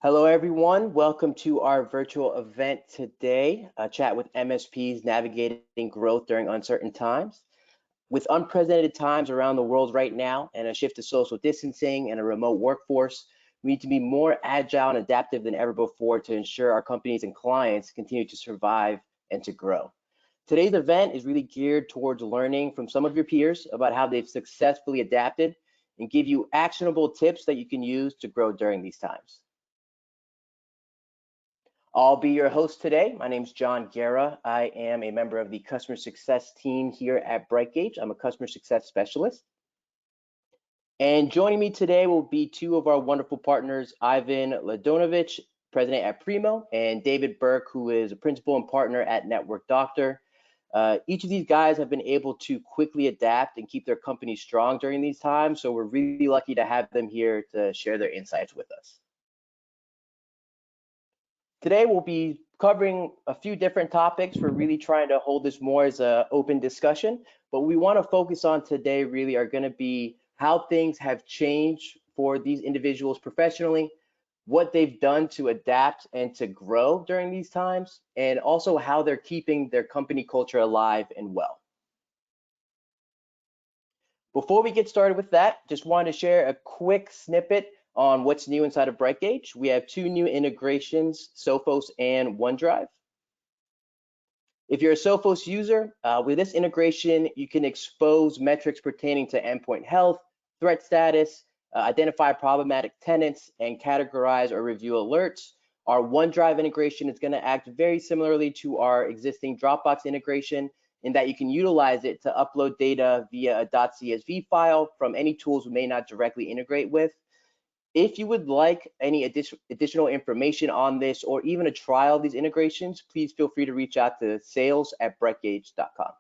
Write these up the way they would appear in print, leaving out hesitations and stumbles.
Hello, everyone. Welcome to our virtual event today, a chat with MSPs navigating growth during uncertain times. With unprecedented times around the world right now and a shift to social distancing and a remote workforce, we need to be more agile and adaptive than ever before to ensure our companies and clients continue to survive and to grow. Today's event is really geared towards learning from some of your peers about how they've successfully adapted and give you actionable tips that you can use to grow during these times. I'll be your host today. My name is John Guerra. I am a member of the customer success team here at Brightgauge. I'm a customer success specialist. And joining me today will be two of our wonderful partners, Ivan Mladenovic, president at Preemo, and David Birk, who is a principal and partner at Network Doctor. Each of these guys have been able to quickly adapt and keep their company strong during these times. So we're really lucky to have them here to share their insights with us. Today, we'll be covering a few different topics. We're really trying to hold this more as an open discussion, but we want to focus on today really are going to be how things have changed for these individuals professionally, what they've done to adapt and to grow during these times, and also how they're keeping their company culture alive and well. Before we get started with that, just wanted to share a quick snippet on what's new inside of Brightgauge. We have two new integrations, Sophos and OneDrive. If you're a Sophos user, with this integration, you can expose metrics pertaining to endpoint health, threat status, identify problematic tenants, and categorize or review alerts. Our OneDrive integration is going to act very similarly to our existing Dropbox integration in that you can utilize it to upload data via a .csv file from any tools we may not directly integrate with. If you would like any additional information on this or even a trial of these integrations, please feel free to reach out to sales@brightgauge.com.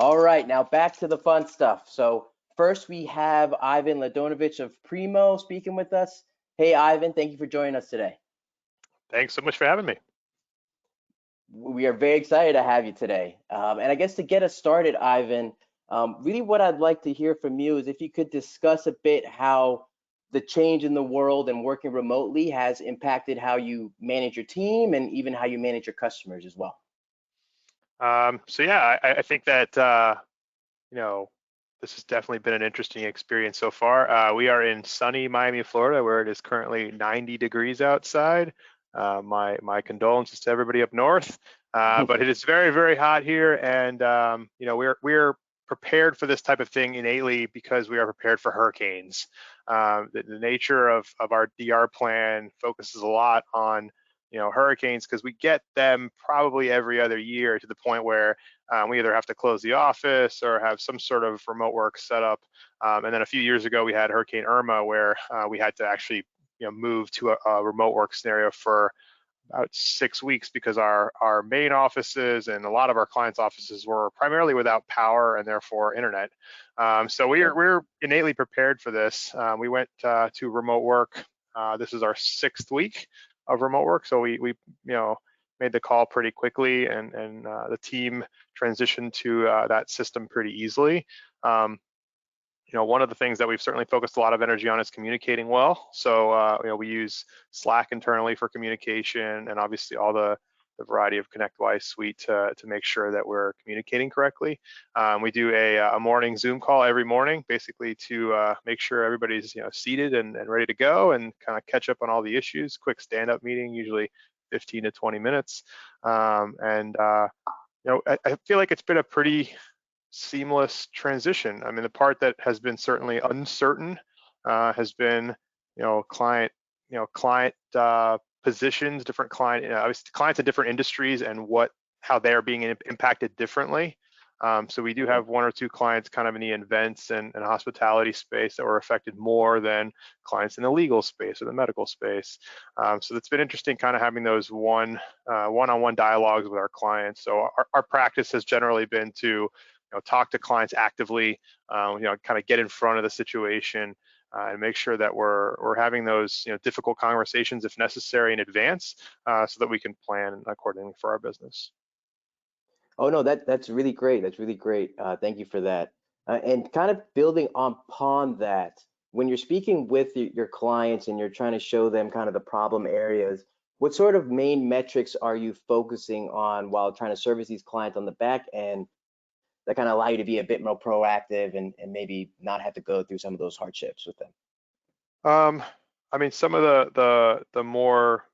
All right, now back to the fun stuff. So first we have Ivan Mladenovic of Preemo speaking with us. Hey, Ivan, thank you for joining us today. Thanks so much for having me. We are very excited to have you today. And I guess to get us started, Ivan, really what I'd like to hear from you is if you could discuss a bit how the change in the world and working remotely has impacted how you manage your team and even how you manage your customers as well. So yeah, I think that this has definitely been an interesting experience so far. We are in sunny Miami, Florida, where it is currently 90 degrees outside. My condolences to everybody up north, but it is very, very hot here, and we're prepared for this type of thing innately because we are prepared for hurricanes. The nature of our DR plan focuses a lot on hurricanes because we get them probably every other year to the point where we either have to close the office or have some sort of remote work set up. And then a few years ago we had Hurricane Irma where we had to actually move to a remote work scenario for about 6 weeks because our main offices and a lot of our clients' offices were primarily without power and therefore internet. So we're innately prepared for this. We went to remote work. This is our 6th week of remote work, so we made the call pretty quickly, and the team transitioned to that system pretty easily. One of the things that we've certainly focused a lot of energy on is communicating well. So we use Slack internally for communication, and obviously all the variety of ConnectWise suite to make sure that we're communicating correctly. We do a morning Zoom call every morning, basically to make sure everybody's seated and ready to go, and kind of catch up on all the issues. Quick stand-up meeting, usually 15 to 20 minutes. I feel like it's been a pretty seamless transition. I mean, the part that has been certainly uncertain has been client positions, different obviously clients in different industries, and how they're being impacted differently. So we do have 1 or 2 clients kind of in the events and hospitality space that were affected more than clients in the legal space or the medical space. So it's been interesting kind of having those one-on-one dialogues with our clients. So our practice has generally been to talk to clients actively, kind of get in front of the situation and make sure that we're having those difficult conversations if necessary in advance, so that we can plan accordingly for our business. Oh no, that's really great. That's really great. Thank you for that. And kind of building upon that, when you're speaking with your clients and you're trying to show them kind of the problem areas, what sort of main metrics are you focusing on while trying to service these clients on the back end that kind of allow you to be a bit more proactive and maybe not have to go through some of those hardships with them? I mean, some of the more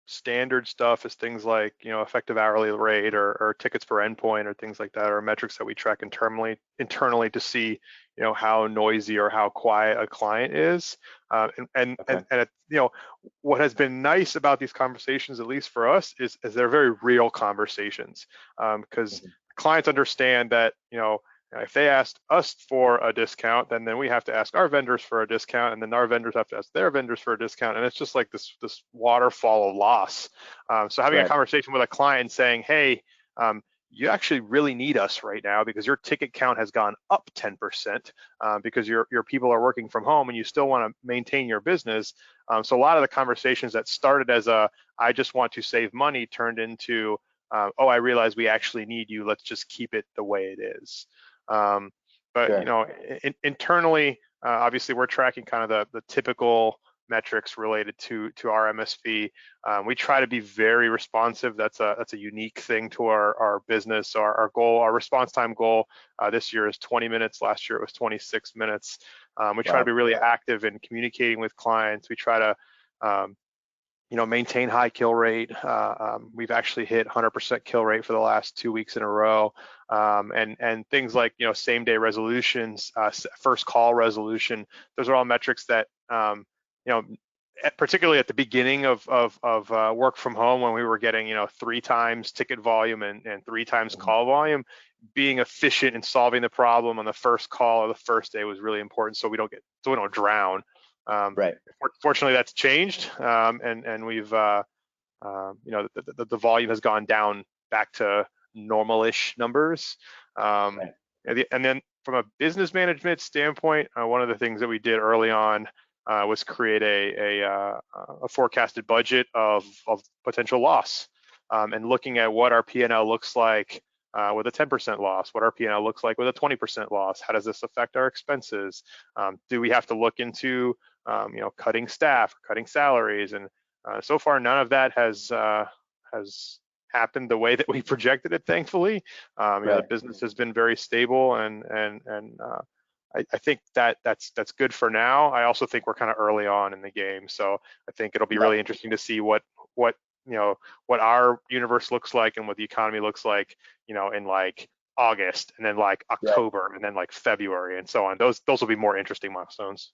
standard stuff is things like, effective hourly rate or tickets per endpoint or things like that, or metrics that we track internally to see, how noisy or how quiet a client is. Okay. What has been nice about these conversations, at least for us, is they're very real conversations, because clients understand that, if they asked us for a discount, then we have to ask our vendors for a discount, and then our vendors have to ask their vendors for a discount, and it's just like this waterfall of loss. So having a Right. conversation with a client saying, hey, you actually really need us right now because your ticket count has gone up 10%, because your people are working from home and you still want to maintain your business. So a lot of the conversations that started as I just want to save money turned into, oh, I realize we actually need you. Let's just keep it the way it is. But Sure. internally, obviously we're tracking kind of the typical metrics related to our MSP. We try to be very responsive. That's a unique thing to our business. Our goal, our response time goal, this year is 20 minutes. Last year it was 26 minutes. We try to Wow. be really active in communicating with clients. We try to maintain high kill rate. We've actually hit 100% kill rate for the last 2 weeks in a row. And things like, same day resolutions, first call resolution, those are all metrics that, particularly at the beginning of work from home, when we were getting, 3 times ticket volume and 3 times call volume, being efficient in solving the problem on the first call or the first day was really important, so we don't drown. Right. Fortunately, that's changed, and we've, the volume has gone down back to normal-ish numbers. Right. And then from a business management standpoint, one of the things that we did early on was create a forecasted budget of potential loss, and looking at what our P&L looks like with a 10% loss, what our P&L looks like with a 20% loss. How does this affect our expenses? Do we have to look into cutting staff, cutting salaries? And so far, none of that has happened the way that we projected it, thankfully. The business has been very stable, and I think that's good for now. I also think we're kind of early on in the game, so I think it'll be really interesting to see what our universe looks like and what the economy looks like, in like August, and then like October, and then like February, and so on. Those will be more interesting milestones.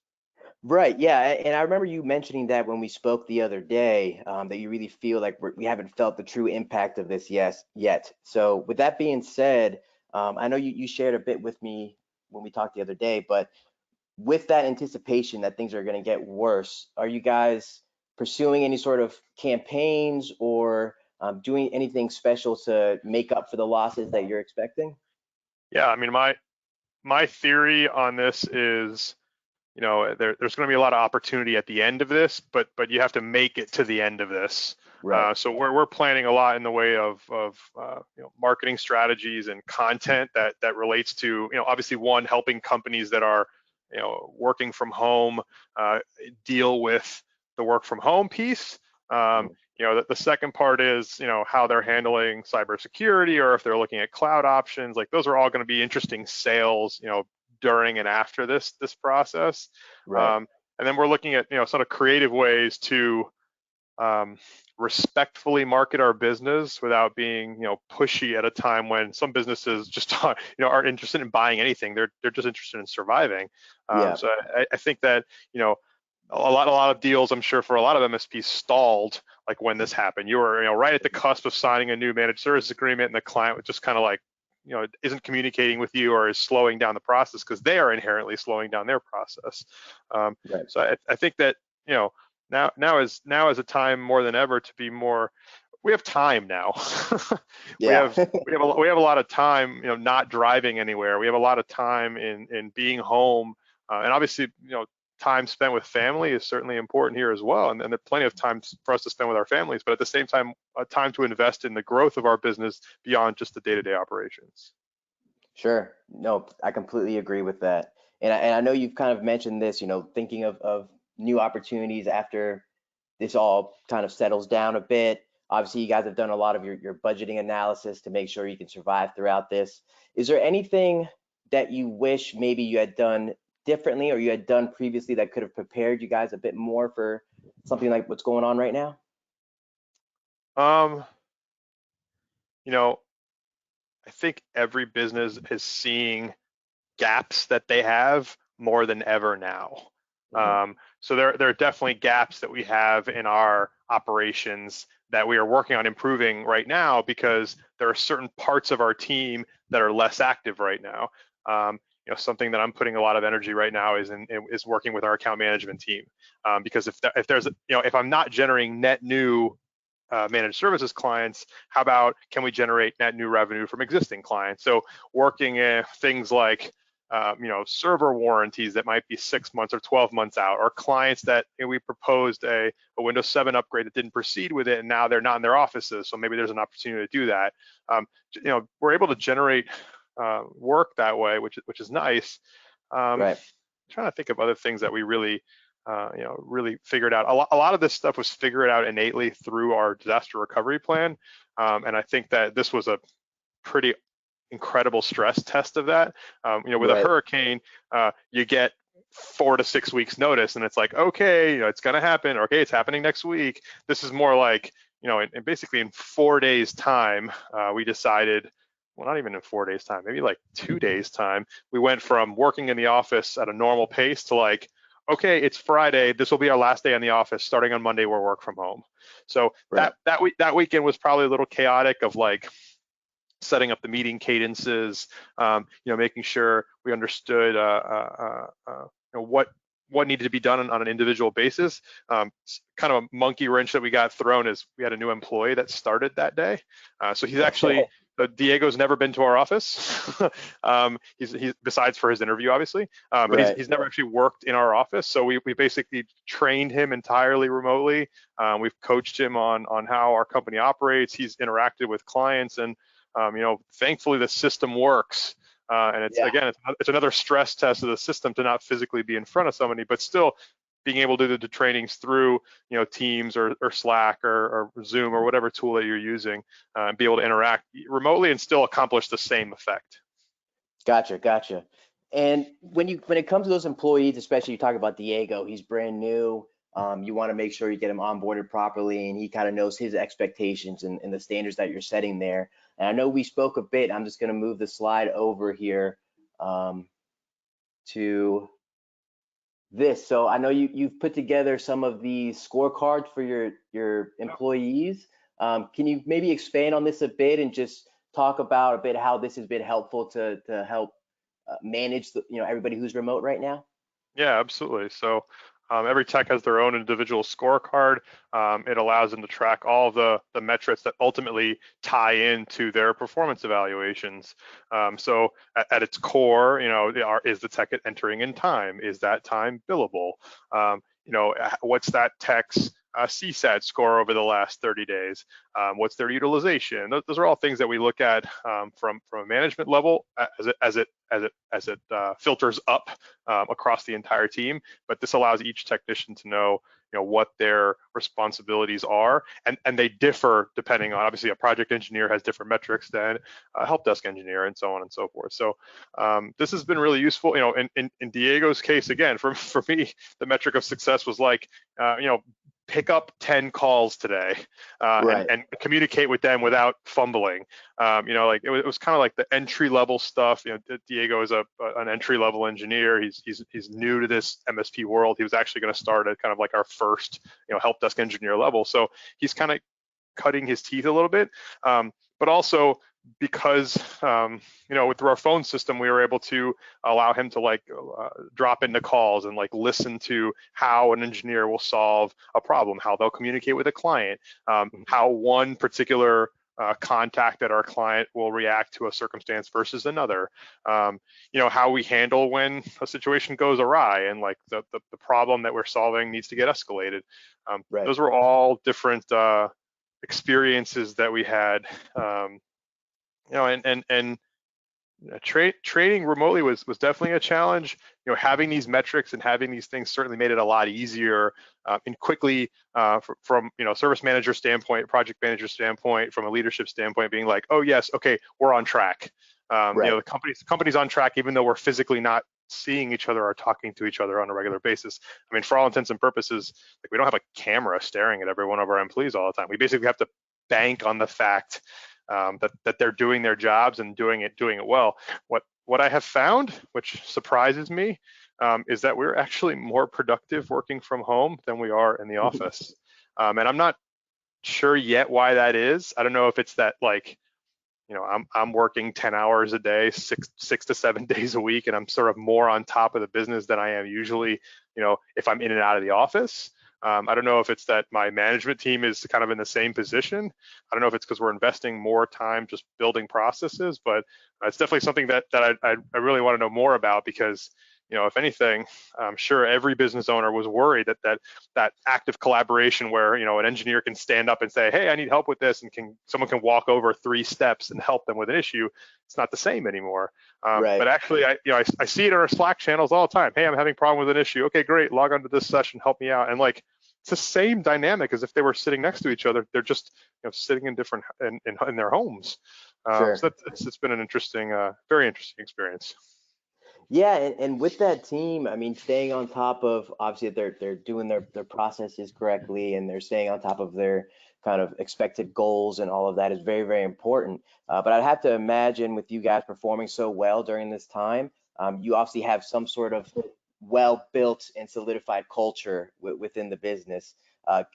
Right. Yeah. And I remember you mentioning that when we spoke the other day, that you really feel like we haven't felt the true impact of this yet. So with that being said, I know you shared a bit with me when we talked the other day, but with that anticipation that things are going to get worse, are you guys pursuing any sort of campaigns or doing anything special to make up for the losses that you're expecting? Yeah, I mean, my theory on this is, there's going to be a lot of opportunity at the end of this, but you have to make it to the end of this. Right. So we're planning a lot in the way of marketing strategies and content that relates to, obviously, one, helping companies that are working from home deal with the work from home piece. The second part is, how they're handling cybersecurity, or if they're looking at cloud options. Like, those are all going to be interesting sales, during and after this process. Right. And then we're looking at, sort of creative ways to respectfully market our business without being, pushy at a time when some businesses just aren't interested in buying anything. They're just interested in surviving. So I think that, a lot of deals, I'm sure, for a lot of MSPs stalled, like when this happened. You were, right at the cusp of signing a new managed service agreement, and the client was just kind of like, isn't communicating with you, or is slowing down the process because they are inherently slowing down their process. So I think that, now is a time more than ever to be more. We have time now. we have a lot of time, not driving anywhere. We have a lot of time in being home, and obviously, time spent with family is certainly important here as well. And there's plenty of time for us to spend with our families, but at the same time, time to invest in the growth of our business beyond just the day-to-day operations. Sure. No, I completely agree with that. And I know you've kind of mentioned this, thinking of new opportunities after this all kind of settles down a bit. Obviously, you guys have done a lot of your budgeting analysis to make sure you can survive throughout this. Is there anything that you wish maybe you had done differently or you had done previously that could have prepared you guys a bit more for something like what's going on right now? Um, you know, I think every business is seeing gaps that they have more than ever now. Mhm. So there are definitely gaps that we have in our operations that we are working on improving right now because there are certain parts of our team that are less active right now. Something that I'm putting a lot of energy right now is working with our account management team, because if I'm not generating net new managed services clients, how about can we generate net new revenue from existing clients? So working in things like server warranties that might be 6 months or 12 months out, or clients that we proposed a Windows 7 upgrade that didn't proceed with it, and now they're not in their offices. So maybe there's an opportunity to do that. We're able to generate work that way, which is nice. Right. Trying to think of other things that we really figured out. A lot of this stuff was figured out innately through our disaster recovery plan, and I think that this was a pretty incredible stress test of that. With a Right. hurricane, you get 4 to 6 weeks notice, and it's like, okay, it's going to happen. Okay, it's happening next week. This is more like, basically in 4 days time, we decided, well, not even in 4 days time, maybe like 2 days time, we went from working in the office at a normal pace to like, okay, it's Friday. This will be our last day in the office. Starting on Monday, we'll work from home. So Right. that weekend was probably a little chaotic of like setting up the meeting cadences, making sure we understood what needed to be done on an individual basis. Kind of a monkey wrench that we got thrown is we had a new employee that started that day. So he's actually, Diego's never been to our office. He's besides for his interview, obviously, but Right. he's never actually worked in our office. So we basically trained him entirely remotely. We've coached him on how our company operates. He's interacted with clients, and thankfully the system works. And Yeah. it's another stress test of the system to not physically be in front of somebody, but still being able to do the trainings through, Teams or Slack or Zoom or whatever tool that you're using, and be able to interact remotely and still accomplish the same effect. Gotcha. And when it comes to those employees, especially you talk about Diego, he's brand new. You want to make sure you get him onboarded properly, and he kind of knows his expectations and the standards that you're setting there. And I know we spoke a bit. I'm just going to move the slide over here to this. So I know you've put together some of the scorecards for your employees. Can you maybe expand on this a bit and just talk about a bit how this has been helpful to help manage everybody who's remote right now? Yeah, absolutely. So every tech has their own individual scorecard. It allows them to track all the metrics that ultimately tie into their performance evaluations. So at its core, is the tech entering in time? Is that time billable? What's that tech's CSAT score over the last 30 days? What's their utilization? Those are all things that we look at from a management level as it filters up across the entire team. But this allows each technician to know what their responsibilities are, and they differ depending on, obviously, a project engineer has different metrics than a help desk engineer, and so on and so forth. So this has been really useful. In Diego's case, again, for me, the metric of success was like, pick up 10 calls today, Right. and communicate with them without fumbling. It was kind of like the entry level stuff. Diego is an entry level engineer. He's new to this MSP world. He was actually going to start at kind of like our first help desk engineer level. So he's kind of cutting his teeth a little bit, but also because through our phone system, we were able to allow him to drop into calls and listen to how an engineer will solve a problem, how they'll communicate with a client, how one particular contact at our client will react to a circumstance versus another, how we handle when a situation goes awry and the problem that we're solving needs to get escalated. Right. Those were all different experiences that we had, and Training remotely was definitely a challenge. Having these metrics and having these things certainly made it a lot easier and quickly from service manager standpoint, project manager standpoint, from a leadership standpoint, being like, oh yes, okay, we're on track. Right. The company's on track, even though we're physically not seeing each other or talking to each other on a regular basis. I mean, for all intents and purposes, like we don't have a camera staring at every one of our employees all the time. We basically have to bank on the fact that they're doing their jobs and doing it well. What I have found, which surprises me, is that we're actually more productive working from home than we are in the office. And I'm not sure yet why that is. I don't know if it's that like, I'm working 10 hours a day, six to 7 days a week, and I'm sort of more on top of the business than I am usually, if I'm in and out of the office. I don't know if it's that my management team is kind of in the same position. I don't know if it's because we're investing more time just building processes, but it's definitely something that I really want to know more about, because if anything, I'm sure every business owner was worried that active collaboration where an engineer can stand up and say, hey, I need help with this, and someone can walk over 3 steps and help them with an issue. It's not the same anymore. Right. But actually, I see it in our Slack channels all the time. Hey, I'm having a problem with an issue. Okay, great. Log onto this session, help me out. And like, it's the same dynamic as if they were sitting next to each other. They're just sitting in different in their homes. Sure. So it's been an interesting, very interesting experience. Yeah, and with that team, I mean, staying on top of, obviously they're doing their processes correctly, and they're staying on top of their kind of expected goals, and all of that is very, very important. But I'd have to imagine, with you guys performing so well during this time, you obviously have some sort of well-built and solidified culture within the business.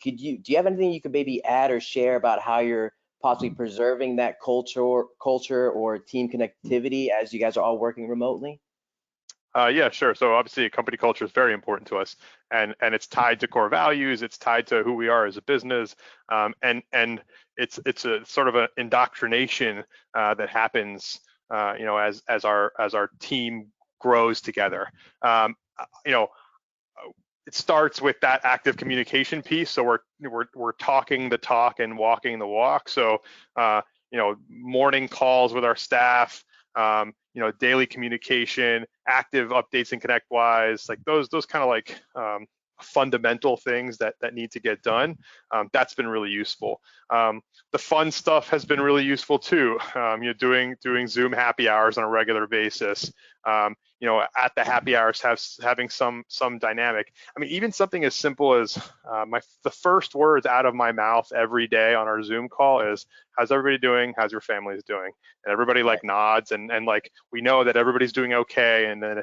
Do you have anything you could maybe add or share about how you're possibly preserving that culture or team connectivity as you guys are all working remotely? Yeah, sure. So obviously, company culture is very important to us, and it's tied to core values. It's tied to who we are as a business, and it's a sort of an indoctrination that happens, as our team grows together. You know, it starts with that active communication piece. So we're talking the talk and walking the walk. So morning calls with our staff, daily communication, active updates and ConnectWise, like those kind of like fundamental things that need to get done. That's been really useful. The fun stuff has been really useful too. Doing Zoom happy hours on a regular basis. At the happy hours, having some dynamic. I mean, even something as simple as the first words out of my mouth every day on our Zoom call is, "How's everybody doing? How's your families doing?" And everybody like nods, and like we know that everybody's doing okay. And then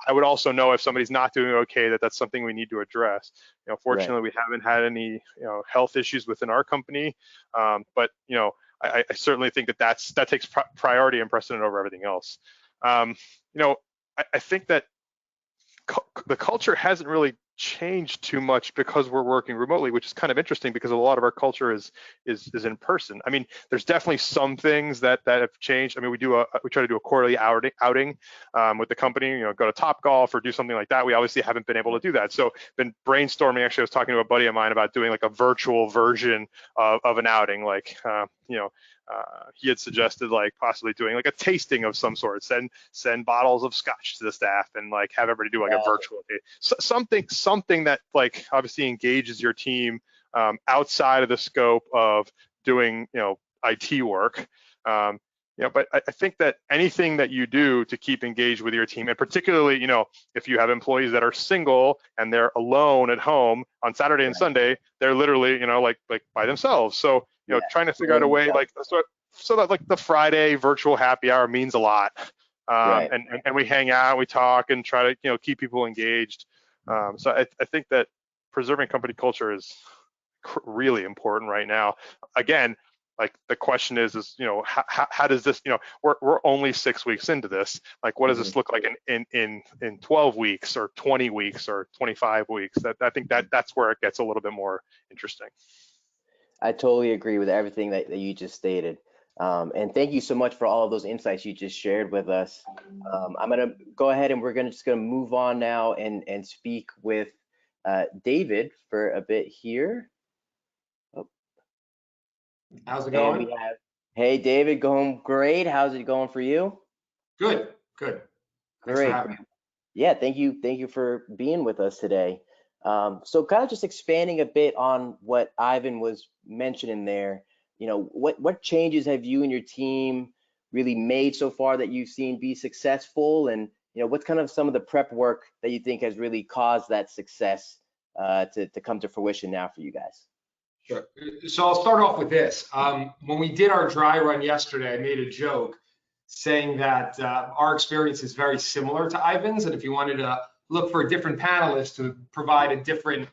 I would also know if somebody's not doing okay, that's something we need to address. Fortunately, we haven't had any health issues within our company, but I certainly think that takes priority and precedent over everything else. I think that the culture hasn't really changed too much because we're working remotely, which is kind of interesting because a lot of our culture is in person. I mean, there's definitely some things that have changed. I mean, we try to do a quarterly outing with the company, go to Topgolf or do something like that. We obviously haven't been able to do that. So been brainstorming. Actually, I was talking to a buddy of mine about doing like a virtual version of an outing, like he had suggested like possibly doing like a tasting of some sort, send bottles of scotch to the staff and like have everybody do like a virtual something that like obviously engages your team outside of the scope of doing IT work. But I think that anything that you do to keep engaged with your team, and particularly if you have employees that are single and they're alone at home on Saturday and Sunday, they're literally like by themselves. So trying to figure out a way like so that like the Friday virtual happy hour means a lot. And we hang out, we talk, and try to keep people engaged. So I think that preserving company culture is really important right now. Again, like the question is how does this, we're only 6 weeks into this. Like, what does this look like in 12 weeks or 20 weeks or 25 weeks? I think that's where it gets a little bit more interesting. I totally agree with everything that you just stated. And thank you so much for all of those insights you just shared with us. I'm going to go ahead and we're just going to move on now and speak with David for a bit here. Oh. How's it going? Hey, David, going great. How's it going for you? Good, good. Thanks for Great. having me. Yeah, thank you for being with us today. So kind of just expanding a bit on what Ivan was mentioning there, what changes have you and your team really made so far that you've seen be successful, and what's kind of some of the prep work that you think has really caused that success to come to fruition now for you guys? Sure. So I'll start off with this. When we did our dry run yesterday, I made a joke saying that our experience is very similar to Ivan's, and if you wanted to look for a different panelist to provide a different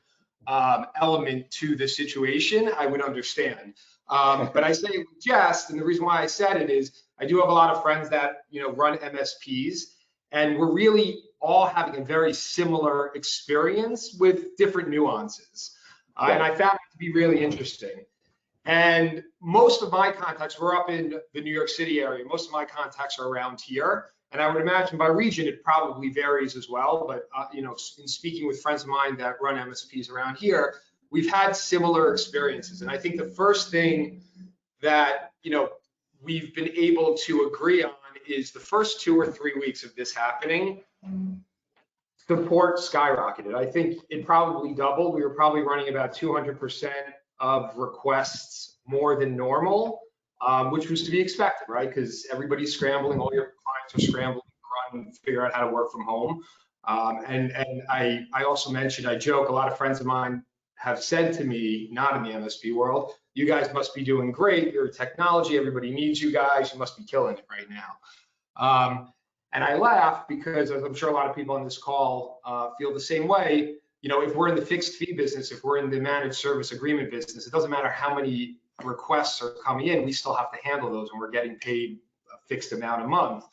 element to the situation, I would understand. But I say it with jest, and the reason why I said it is I do have a lot of friends that run MSPs, and we're really all having a very similar experience with different nuances. And I found it to be really interesting. And most of my contacts, we're up in the New York City area, most of my contacts are around here. And I would imagine by region, it probably varies as well. But, in speaking with friends of mine that run MSPs around here, we've had similar experiences. And I think the first thing that, we've been able to agree on is the first 2 or 3 weeks of this happening, support skyrocketed. I think it probably doubled. We were probably running about 200% of requests more than normal, which was to be expected, right? Because everybody's scrambling, all your clients are scrambling to run and figure out how to work from home. And I also mentioned, I joke, a lot of friends of mine have said to me, not in the MSP world, you guys must be doing great. You're technology, everybody needs you guys. You must be killing it right now. And I laugh because, as I'm sure a lot of people on this call feel the same way, if we're in the fixed fee business, if we're in the managed service agreement business, it doesn't matter how many requests are coming in, we still have to handle those and we're getting paid a fixed amount a month.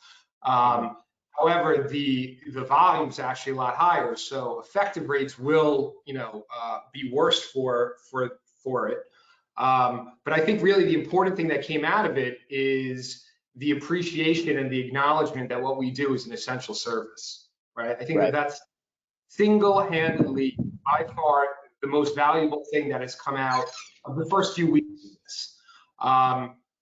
However, the volume is actually a lot higher, so effective rates will, be worse for it. But I think really the important thing that came out of it is the appreciation and the acknowledgement that what we do is an essential service, right? I think that's single-handedly, by far, the most valuable thing that has come out of the first few weeks of this.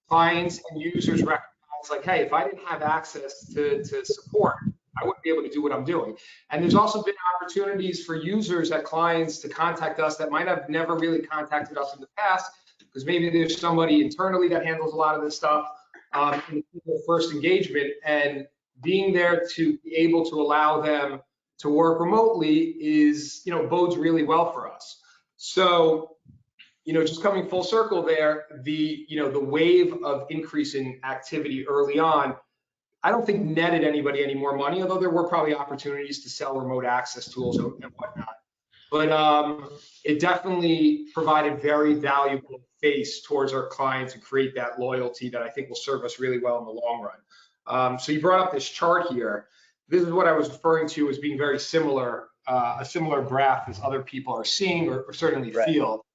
Clients and users recognize, like, hey, if I didn't have access to support, I wouldn't be able to do what I'm doing. And there's also been opportunities for users at clients to contact us that might have never really contacted us in the past, because maybe there's somebody internally that handles a lot of this stuff in the first engagement, and being there to be able to allow them to work remotely is, bodes really well for us. So, just coming full circle there, the wave of increase in activity early on, I don't think netted anybody any more money, although there were probably opportunities to sell remote access tools and whatnot. But it definitely provided very valuable face towards our clients and create that loyalty that I think will serve us really well in the long run. So you brought up this chart here. This is what I was referring to as being very similar, a similar graph as other people are seeing or certainly feel.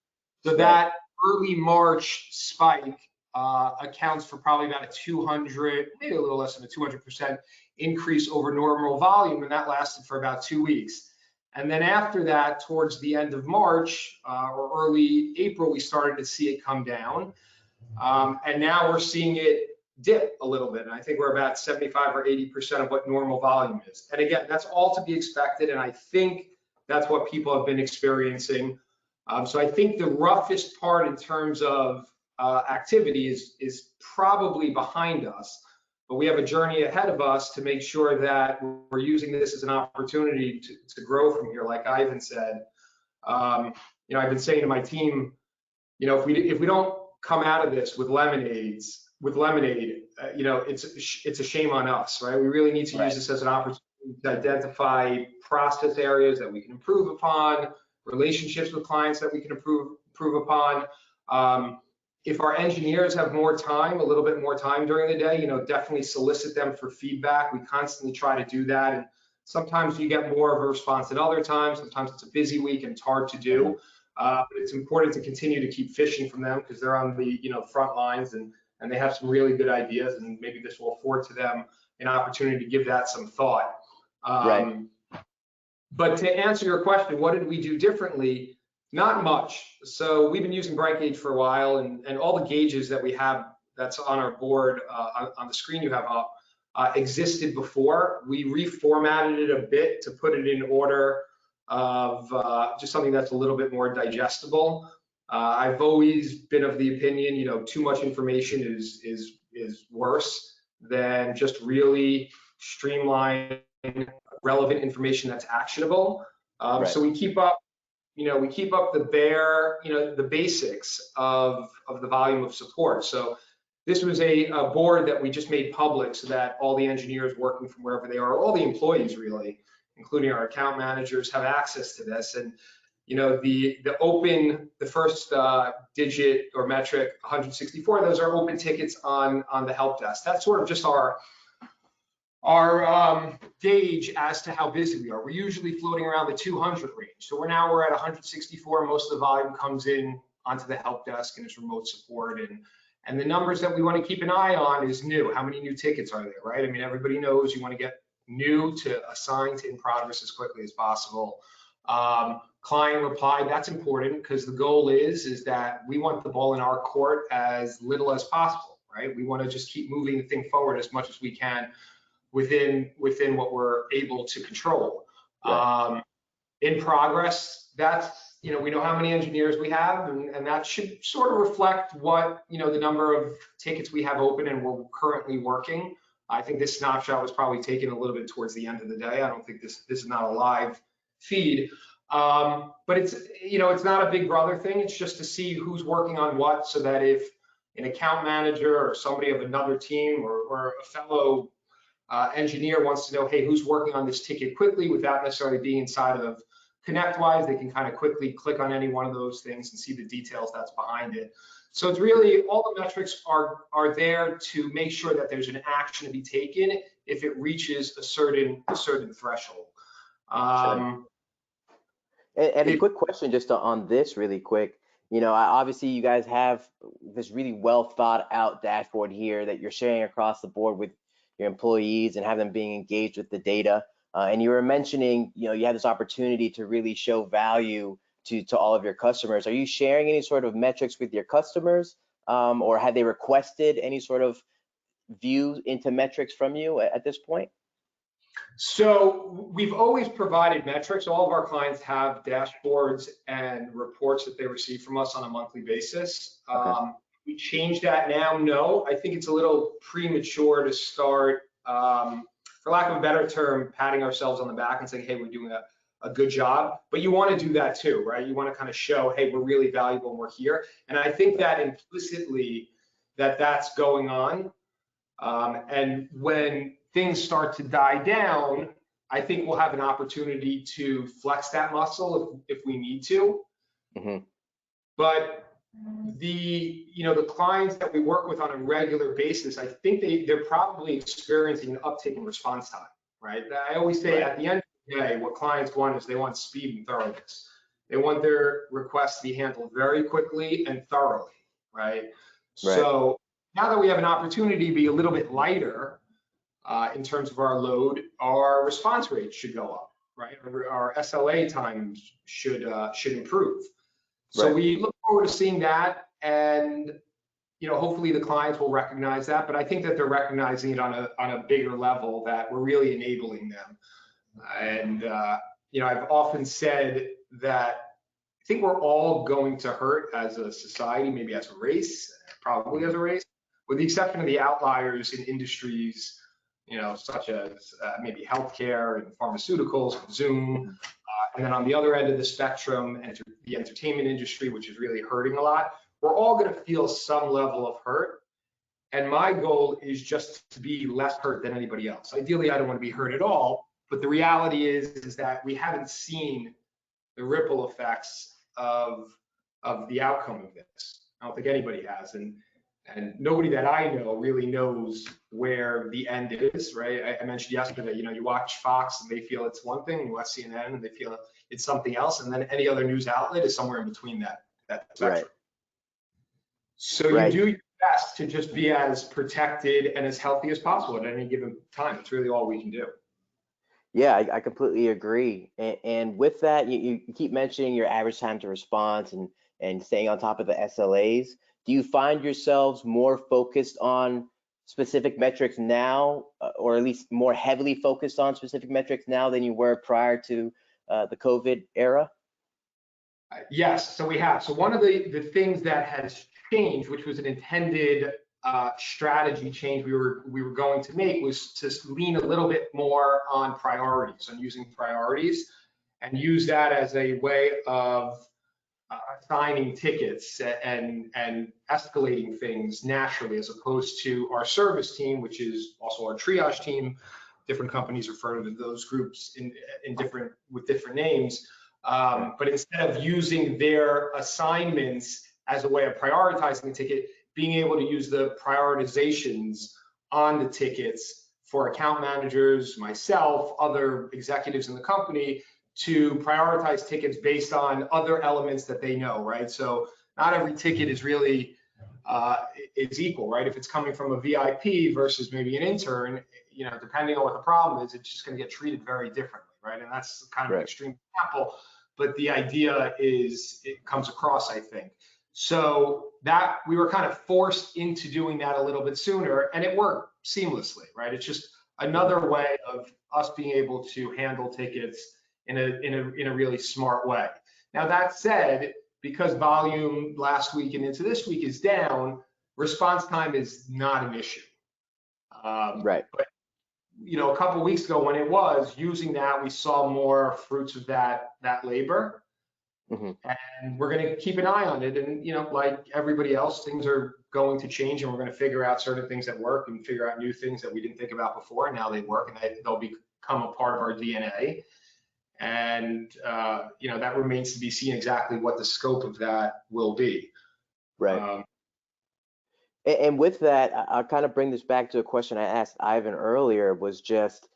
So that early March spike accounts for probably about a 200, maybe a little less than a 200% increase over normal volume, and that lasted for about 2 weeks. And then after that, towards the end of March or early April, we started to see it come down. And now we're seeing it dip a little bit. And I think we're about 75 or 80% of what normal volume is. And again, that's all to be expected. And I think that's what people have been experiencing. So I think the roughest part in terms of activity is probably behind us. But we have a journey ahead of us to make sure that we're using this as an opportunity to grow from here, like Ivan said. I've been saying to my team, if we don't come out of this with lemonade, it's a shame on us, right? We really need to use this as an opportunity to identify process areas that we can improve upon, relationships with clients that we can improve upon. If our engineers have more time, a little bit more time during the day, definitely solicit them for feedback. We constantly try to do that. And sometimes you get more of a response than other times. Sometimes it's a busy week and it's hard to do. But it's important to continue to keep fishing from them because they're on the front lines and they have some really good ideas, and maybe this will afford to them an opportunity to give that some thought. But to answer your question, what did we do differently? Not much. So we've been using Brightgauge for a while, and all the gauges that we have that's on our board on the screen you have up existed before. We reformatted it a bit to put it in order of just something that's a little bit more digestible. I've always been of the opinion, too much information is worse than just really streamlined, relevant information that's actionable. Right. So we keep up, the bare, the basics of the volume of support. So this was a board that we just made public so that all the engineers working from wherever they are, all the employees really, including our account managers, have access to this. And the first digit or metric, 164, those are open tickets on the help desk. That's sort of just our gauge as to how busy we are. We're usually floating around the 200 range. So we're at 164. Most of the volume comes in onto the help desk and it's remote support. And the numbers that we want to keep an eye on is new. How many new tickets are there, right? I mean, everybody knows you want to get new to assigned to in progress as quickly as possible. Client reply, that's important because the goal is that we want the ball in our court as little as possible, right? We want to just keep moving the thing forward as much as we can within what we're able to control. Right. In progress, that's, we know how many engineers we have, and that should sort of reflect what, the number of tickets we have open and we're currently working. I think this snapshot was probably taken a little bit towards the end of the day. I don't think this is not a live feed, but it's not a big brother thing. It's just to see who's working on what, so that if an account manager or somebody of another team or a fellow engineer wants to know, hey, who's working on this ticket quickly without necessarily being inside of ConnectWise, they can kind of quickly click on any one of those things and see the details that's behind it. So it's really, all the metrics are there to make sure that there's an action to be taken if it reaches a certain threshold. Sure. And a quick question just on this really quick. Obviously you guys have this really well thought out dashboard here that you're sharing across the board with your employees and have them being engaged with the data. And you were mentioning, you had this opportunity to really show value to all of your customers. Are you sharing any sort of metrics with your customers, or have they requested any sort of view into metrics from you at this point? So we've always provided metrics. All of our clients have dashboards and reports that they receive from us on a monthly basis. Okay. We changed that now? No, I think it's a little premature to start, for lack of a better term, patting ourselves on the back and saying, hey, we're doing a good job. But you want to do that too, right? You want to kind of show, hey, we're really valuable and we're here. And I think that implicitly that's going on. And when things start to die down, I think we'll have an opportunity to flex that muscle if we need to. Mm-hmm. But the clients that we work with on a regular basis, I think they're probably experiencing an uptick in response time, right? I always say, right, at the end of the day, what clients want is they want speed and thoroughness. They want their requests to be handled very quickly and thoroughly, right? So now that we have an opportunity to be a little bit lighter in terms of our load, our response rates should go up, right? Our SLA times should improve. So we look forward to seeing that, and hopefully the clients will recognize that. But I think that they're recognizing it on a bigger level, that we're really enabling them. And I've often said that I think we're all going to hurt as a society, maybe as a race, probably as a race, with the exception of the outliers in industries, such as maybe healthcare and pharmaceuticals, and Zoom. And then on the other end of the spectrum, the entertainment industry, which is really hurting a lot, we're all going to feel some level of hurt. And my goal is just to be less hurt than anybody else. Ideally, I don't want to be hurt at all. But the reality is that we haven't seen the ripple effects of the outcome of this. I don't think anybody has. And nobody that I know really knows where the end is, right? I mentioned yesterday, you watch Fox and they feel it's one thing, and you watch CNN and they feel it's something else, and then any other news outlet is somewhere in between that spectrum. Right. So you do your best to just be as protected and as healthy as possible at any given time. It's really all we can do. Yeah, I completely agree. And with that, you keep mentioning your average time to response and staying on top of the SLAs. Do you find yourselves more focused on specific metrics now, or at least more heavily focused on specific metrics now than you were prior to the COVID era? Yes, so we have. So one of the things that has changed, which was an intended strategy change we were going to make, was to lean a little bit more on priorities, on using priorities, and use that as a way of assigning tickets and escalating things naturally, as opposed to our service team, which is also our triage team. Different companies refer to those groups with different names. But instead of using their assignments as a way of prioritizing the ticket, being able to use the prioritizations on the tickets for account managers, myself, other executives in the company, to prioritize tickets based on other elements that they know, right? So not every ticket is really is equal, right? If it's coming from a VIP versus maybe an intern, you know, depending on what the problem is, it's just going to get treated very differently, right? And that's kind of an extreme example, but the idea is it comes across, I think. So that we were kind of forced into doing that a little bit sooner, and it worked seamlessly, right? It's just another way of us being able to handle tickets in a really smart way. Now that said, because volume last week and into this week is down, response time is not an issue. Right. But you know, a couple of weeks ago when it was using that, we saw more fruits of that labor. Mm-hmm. And we're going to keep an eye on it. And, you know, like everybody else, things are going to change, and we're going to figure out certain things that work and figure out new things that we didn't think about before. And now they work, and they'll become a part of our DNA. And, you know, that remains to be seen exactly what the scope of that will be. Right. And with that, I'll kind of bring this back to a question I asked Ivan earlier, was just,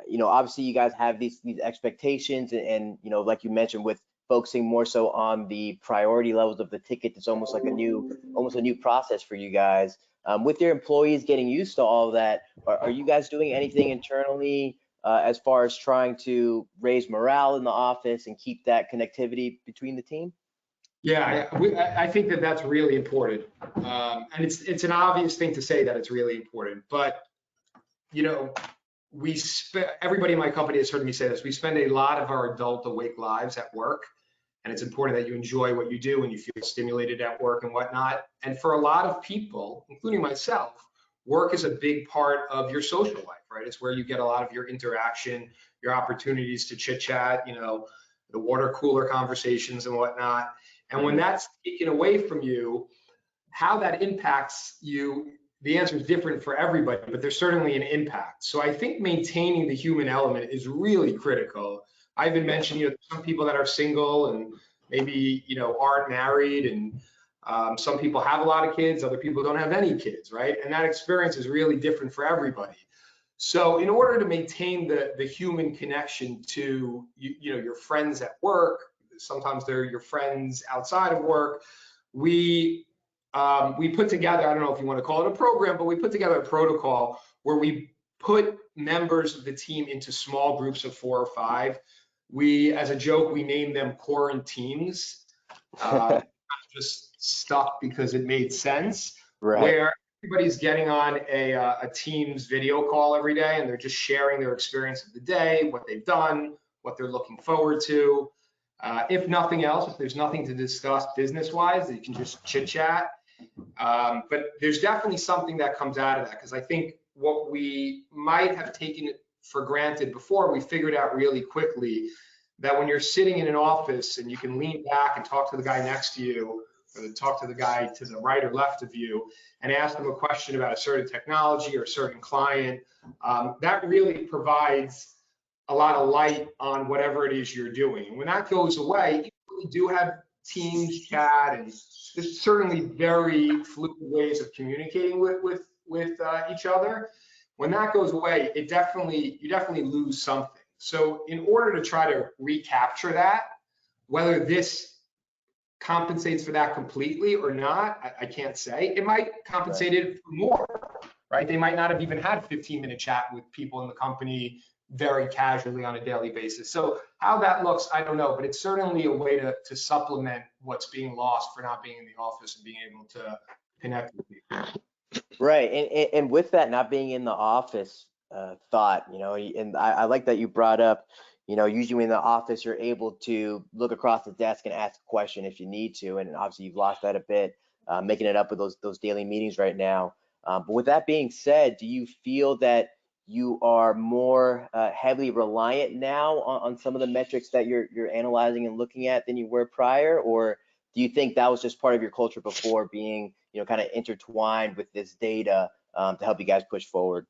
you know, obviously you guys have these expectations, and you know, like you mentioned, with focusing more so on the priority levels of the ticket, it's almost like a new process for you guys. With your employees getting used to all of that, are you guys doing anything internally as far as trying to raise morale in the office and keep that connectivity between the team? Yeah, I think that that's really important, and it's an obvious thing to say that it's really important. But you know, everybody in my company has heard me say this. We spend a lot of our adult awake lives at work, and it's important that you enjoy what you do and you feel stimulated at work and whatnot. And for a lot of people, including myself, work is a big part of your social life, right? It's where you get a lot of your interaction, your opportunities to chit chat, you know, the water cooler conversations and whatnot. And when that's taken away from you, how that impacts you, the answer is different for everybody, but there's certainly an impact. So I think maintaining the human element is really critical. I even mentioned, you know, some people that are single and maybe, you know, aren't married, and some people have a lot of kids, other people don't have any kids, right? And that experience is really different for everybody. So in order to maintain the human connection to, you know, your friends at work, sometimes they're your friends outside of work, we put together, I don't know if you want to call it a program, but we put together a protocol where we put members of the team into small groups of 4 or 5. We, as a joke, we named them quarantines. Just stuck because it made sense. Right. Where everybody's getting on a Teams video call every day, and they're just sharing their experience of the day, what they've done, what they're looking forward to. If nothing else, if there's nothing to discuss business-wise, you can just chit-chat. But there's definitely something that comes out of that, because I think what we might have taken for granted before, we figured out really quickly that when you're sitting in an office and you can lean back and talk to the guy next to you, or talk to the guy to the right or left of you, and ask them a question about a certain technology or a certain client, that really provides a lot of light on whatever it is you're doing. When that goes away, we do have Teams chat, and there's certainly very fluid ways of communicating with each other. When that goes away, you definitely lose something. So in order to try to recapture that, whether this compensates for that completely or not, I can't say. It might compensate it more, right? They might not have even had a 15-minute chat with people in the company very casually on a daily basis. So how that looks, I don't know, but it's certainly a way to supplement what's being lost for not being in the office and being able to connect with people. Right, and with that not being in the office thought, and I like that you brought up, usually in the office you're able to look across the desk and ask a question if you need to, and obviously you've lost that a bit, making it up with those daily meetings right now. But with that being said, do you feel that you are more heavily reliant now on some of the metrics that you're analyzing and looking at than you were prior, or do you think that was just part of your culture before being, kind of intertwined with this data to help you guys push forward?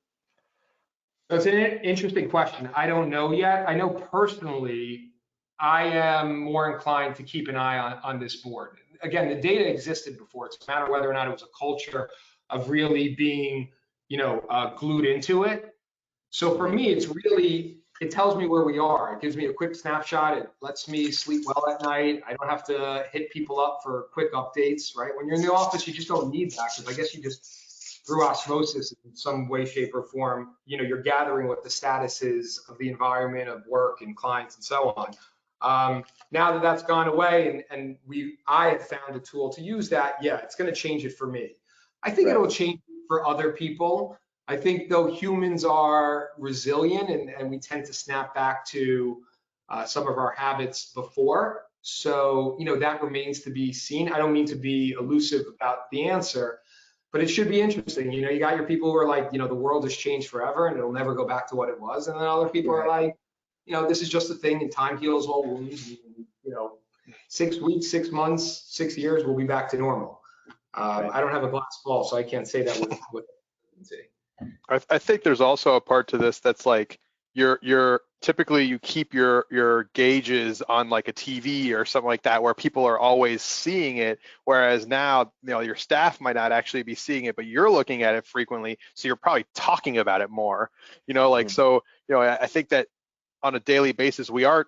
That's an interesting question. I don't know yet. I know personally, I am more inclined to keep an eye on this board. Again, the data existed before. It's a matter of whether or not it was a culture of really being, glued into it. So for me, it tells me where we are. It gives me a quick snapshot. It lets me sleep well at night. I don't have to hit people up for quick updates, right? When you're in the office, you just don't need that, because I guess you just, through osmosis in some way, shape, or form, you're gathering what the status is of the environment, of work and clients and so on. Now that that's gone away and I have found a tool to use that, yeah, it's going to change it for me. I think Right. it'll change it for other people. I think though humans are resilient and we tend to snap back to some of our habits before. So, that remains to be seen. I don't mean to be elusive about the answer, but it should be interesting. You got your people who are like, the world has changed forever and it'll never go back to what it was. And then other people are like, this is just a thing and time heals all wounds. And, 6 weeks, 6 months, 6 years, we'll be back to normal. Right. I don't have a glass ball, so I can't say that with certainty. I think there's also a part to this that's like you're typically you keep your gauges on like a TV or something like that where people are always seeing it, whereas now your staff might not actually be seeing it, but you're looking at it frequently, so you're probably talking about it more. So I think that on a daily basis we are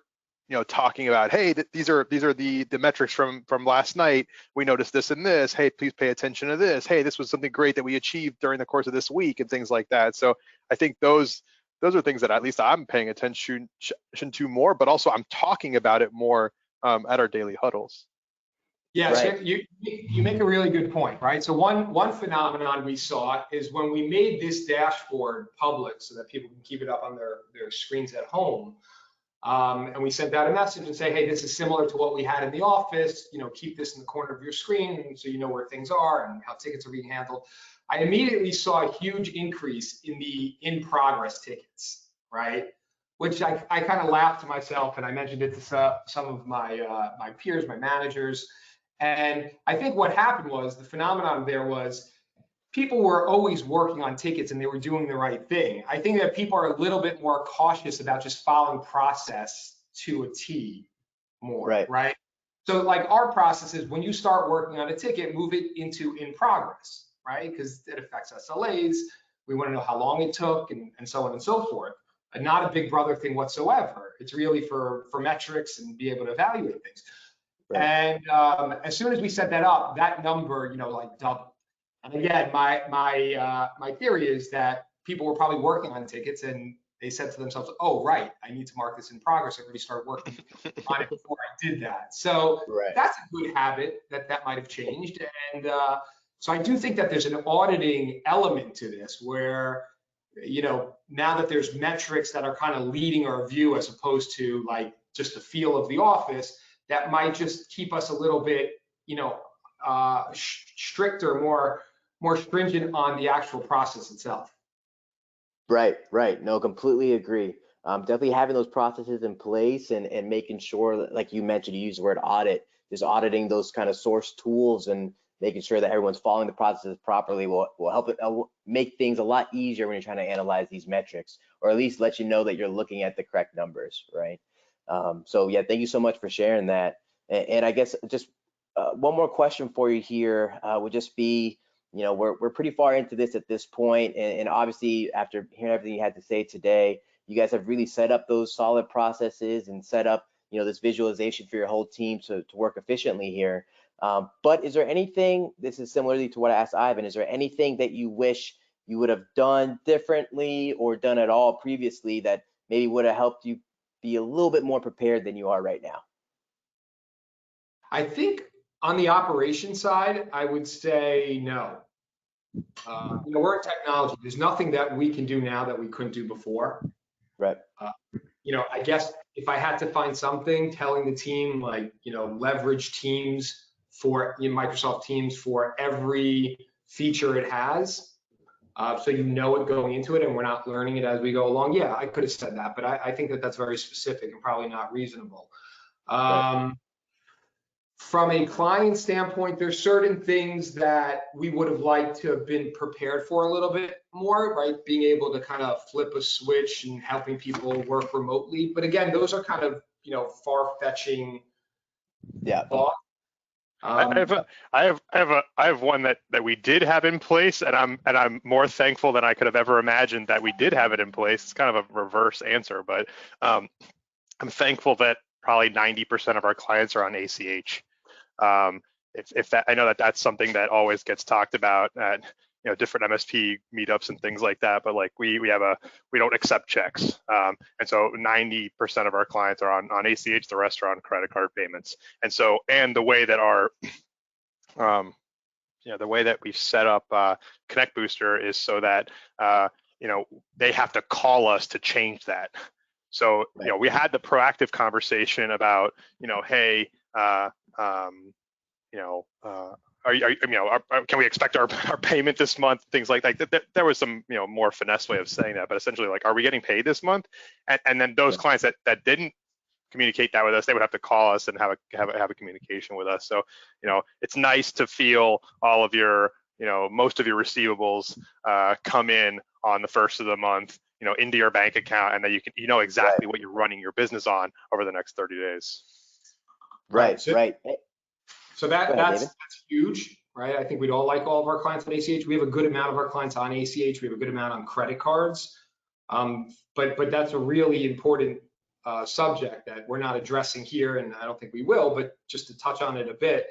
talking about, hey, these are the metrics from last night. We noticed this and this. Hey, please pay attention to this. Hey, this was something great that we achieved during the course of this week, and things like that. So I think those are things that at least I'm paying attention to more, but also I'm talking about it more at our daily huddles. Yeah, Right. so you make a really good point, right? So one phenomenon we saw is when we made this dashboard public so that people can keep it up on their screens at home. And we sent out a message and say, hey, this is similar to what we had in the office. Keep this in the corner of your screen so you know where things are and how tickets are being handled. I immediately saw a huge increase in the in-progress tickets, right? Which I kind of laughed to myself, and I mentioned it to some of my peers, my managers. And I think what happened was the phenomenon there was people were always working on tickets and they were doing the right thing. I think that people are a little bit more cautious about just following process to a T more, right? So like our process is when you start working on a ticket, move it into in progress, right? Because it affects SLAs. We want to know how long it took and so on and so forth. Not a big brother thing whatsoever. It's really for metrics and be able to evaluate things. Right. And as soon as we set that up, that number, like doubled. And again, my theory is that people were probably working on tickets and they said to themselves, oh, right, I need to mark this in progress. I already started working on it before I did that. So that's a good habit that might have changed. And so I do think that there's an auditing element to this where, now that there's metrics that are kind of leading our view as opposed to like just the feel of the office, that might just keep us a little bit, stricter, more stringent on the actual process itself. Right. No, completely agree. Definitely having those processes in place and making sure, like you mentioned, you use the word audit, just auditing those kind of source tools and making sure that everyone's following the processes properly will help it make things a lot easier when you're trying to analyze these metrics, or at least let you know that you're looking at the correct numbers, right? So yeah, thank you so much for sharing that. And I guess just one more question for you here would just be, we're pretty far into this at this point, and obviously after hearing everything you had to say today, you guys have really set up those solid processes and set up, this visualization for your whole team to work efficiently here. But is there anything, this is similarly to what I asked Ivan, is there anything that you wish you would have done differently or done at all previously that maybe would have helped you be a little bit more prepared than you are right now? I think on the operation side, I would say no. We're in technology. There's nothing that we can do now that we couldn't do before. Right. I guess if I had to find something, telling the team, like, leverage Teams for Microsoft Teams for every feature it has, so it going into it, and we're not learning it as we go along. Yeah, I could have said that, but I think that that's very specific and probably not reasonable. Right. From a client standpoint, there's certain things that we would have liked to have been prepared for a little bit more, right? Being able to kind of flip a switch and helping people work remotely. But again, those are kind of, far-fetching thoughts. I have one that we did have in place, and I'm more thankful than I could have ever imagined that we did have it in place. It's kind of a reverse answer, but I'm thankful that probably 90% of our clients are on ACH. If that, I know that that's something that always gets talked about at different MSP meetups and things like that, but like we don't accept checks, and so 90% of our clients are on ACH, the rest are on credit card payments. And so, and the way that our the way that we've set up Connect Booster is so that they have to call us to change that. So we had the proactive conversation about hey, can we expect our payment this month? Things like that. There was some more finesse way of saying that, but essentially, like, are we getting paid this month? And then those clients that didn't communicate that with us, they would have to call us and have a communication with us. So it's nice to feel all of your most of your receivables come in on the first of the month into your bank account, and that you can exactly what you're running your business on over the next 30 days. Right. So that's huge, right? I think we'd all like all of our clients on ACH. We have a good amount of our clients on ACH. We have a good amount on credit cards. But that's a really important subject that we're not addressing here, and I don't think we will, but just to touch on it a bit,